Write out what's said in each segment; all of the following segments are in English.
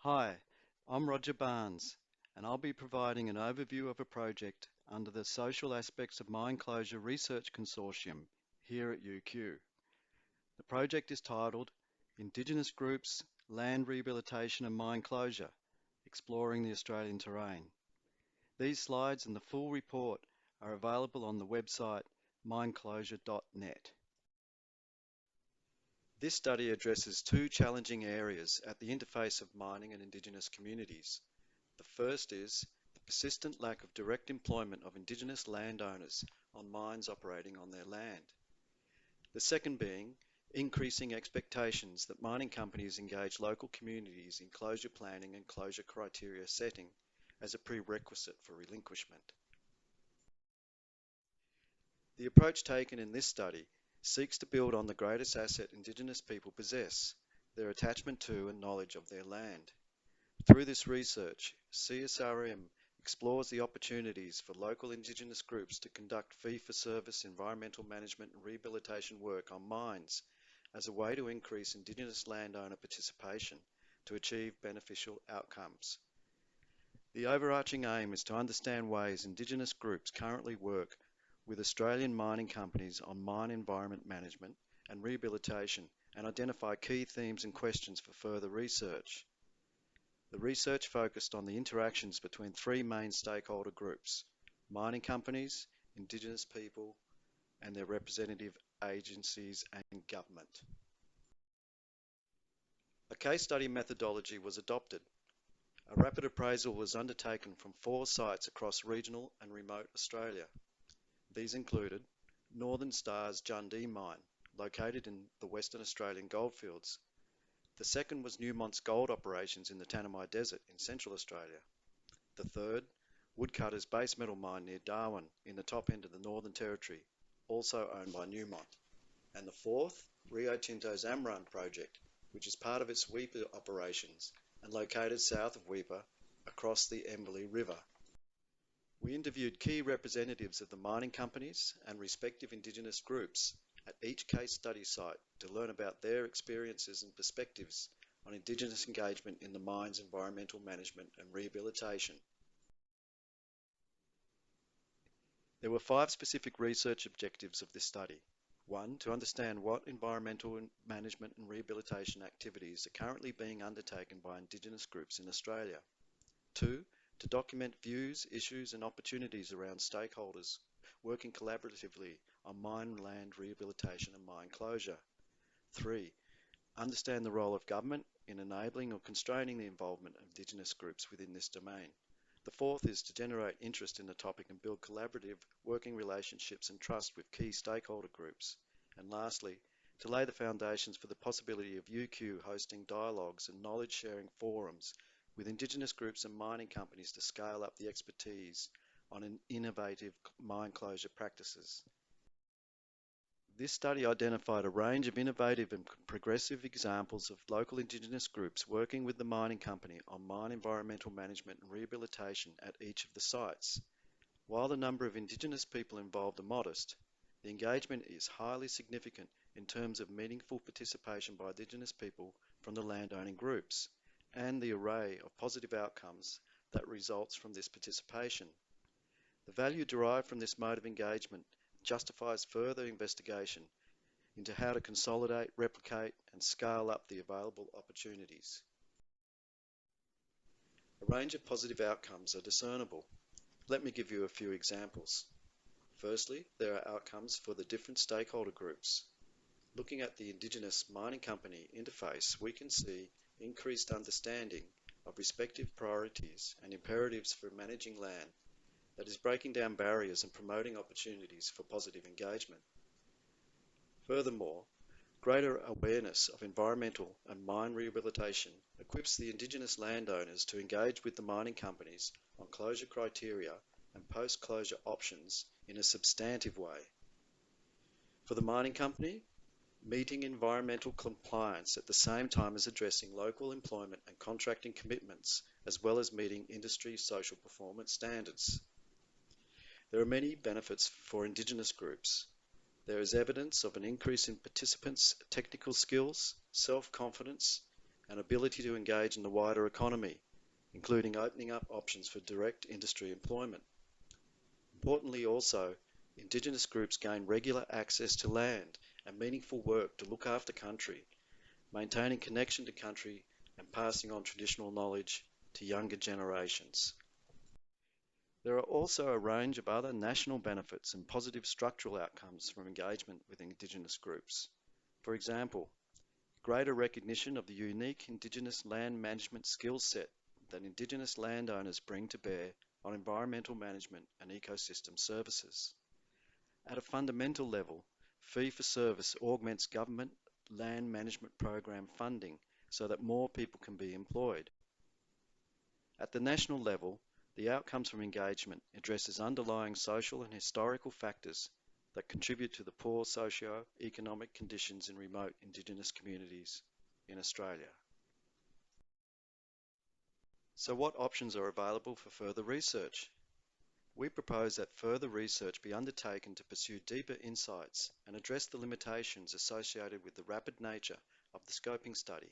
Hi, I'm Roger Barnes, and I'll be providing an overview of a project under the Social Aspects of Mine Closure Research Consortium here at UQ. The project is titled Indigenous Groups, Land Rehabilitation and Mine Closure, Exploring the Australian Terrain. These slides and the full report are available on the website mineclosure.net. This study addresses two challenging areas at the interface of mining and Indigenous communities. The first is the persistent lack of direct employment of Indigenous landowners on mines operating on their land. The second being increasing expectations that mining companies engage local communities in closure planning and closure criteria setting as a prerequisite for relinquishment. The approach taken in this study seeks to build on the greatest asset Indigenous people possess, their attachment to and knowledge of their land. Through this research, CSRM explores the opportunities for local Indigenous groups to conduct fee-for-service environmental management and rehabilitation work on mines as a way to increase Indigenous landowner participation to achieve beneficial outcomes. The overarching aim is to understand ways Indigenous groups currently work with Australian mining companies on mine environment management and rehabilitation and identify key themes and questions for further research. The research focused on the interactions between three main stakeholder groups: mining companies, Indigenous people, and their representative agencies and government. A case study methodology was adopted. A rapid appraisal was undertaken from 4 sites across regional and remote Australia. These included Northern Star's Jundee mine, located in the Western Australian goldfields. The second was Newmont's gold operations in the Tanami Desert in Central Australia. The third, Woodcutter's base metal mine near Darwin in the top end of the Northern Territory, also owned by Newmont. And the fourth, Rio Tinto's Amrun project, which is part of its Weipa operations and located south of Weipa across the Emberley River. We interviewed key representatives of the mining companies and respective Indigenous groups at each case study site to learn about their experiences and perspectives on Indigenous engagement in the mine's environmental management and rehabilitation. There were 5 specific research objectives of this study. 1. To understand what environmental management and rehabilitation activities are currently being undertaken by Indigenous groups in Australia. 2. To document views, issues and opportunities around stakeholders working collaboratively on mine land rehabilitation and mine closure. 3. Understand the role of government in enabling or constraining the involvement of Indigenous groups within this domain. The fourth is to generate interest in the topic and build collaborative working relationships and trust with key stakeholder groups. And lastly, to lay the foundations for the possibility of UQ hosting dialogues and knowledge sharing forums with Indigenous groups and mining companies to scale up the expertise on innovative mine closure practices. This study identified a range of innovative and progressive examples of local Indigenous groups working with the mining company on mine environmental management and rehabilitation at each of the sites. While the number of Indigenous people involved are modest, the engagement is highly significant in terms of meaningful participation by Indigenous people from the landowning groups, and the array of positive outcomes that results from this participation. The value derived from this mode of engagement justifies further investigation into how to consolidate, replicate, and scale up the available opportunities. A range of positive outcomes are discernible. Let me give you a few examples. Firstly, there are outcomes for the different stakeholder groups. Looking at the Indigenous mining company interface, we can see increased understanding of respective priorities and imperatives for managing land that is breaking down barriers and promoting opportunities for positive engagement. Furthermore, greater awareness of environmental and mine rehabilitation equips the Indigenous landowners to engage with the mining companies on closure criteria and post-closure options in a substantive way. For the mining company, meeting environmental compliance at the same time as addressing local employment and contracting commitments, as well as meeting industry social performance standards. There are many benefits for Indigenous groups. There is evidence of an increase in participants' technical skills, self-confidence, and ability to engage in the wider economy, including opening up options for direct industry employment. Importantly also, Indigenous groups gain regular access to land and meaningful work to look after country, maintaining connection to country and passing on traditional knowledge to younger generations. There are also a range of other national benefits and positive structural outcomes from engagement with Indigenous groups. For example, greater recognition of the unique Indigenous land management skill set that Indigenous landowners bring to bear on environmental management and ecosystem services. At a fundamental level, fee-for-service augments government land management program funding so that more people can be employed. At the national level, the outcomes from engagement addresses underlying social and historical factors that contribute to the poor socio-economic conditions in remote Indigenous communities in Australia. So what options are available for further research? We propose that further research be undertaken to pursue deeper insights and address the limitations associated with the rapid nature of the scoping study.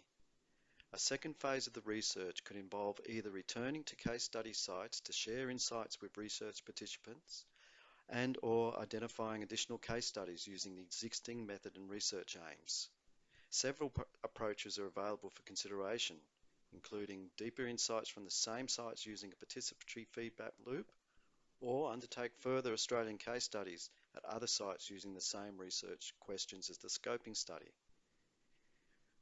A second phase of the research could involve either returning to case study sites to share insights with research participants and/or identifying additional case studies using the existing method and research aims. Several approaches are available for consideration, including deeper insights from the same sites using a participatory feedback loop, or undertake further Australian case studies at other sites using the same research questions as the scoping study.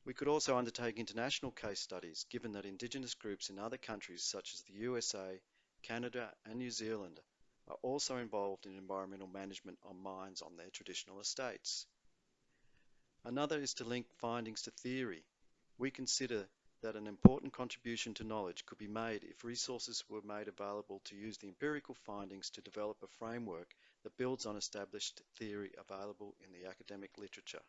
We could also undertake international case studies, given that Indigenous groups in other countries such as the USA, Canada and New Zealand are also involved in environmental management on mines on their traditional estates. Another is to link findings to theory. We consider that an important contribution to knowledge could be made if resources were made available to use the empirical findings to develop a framework that builds on established theory available in the academic literature.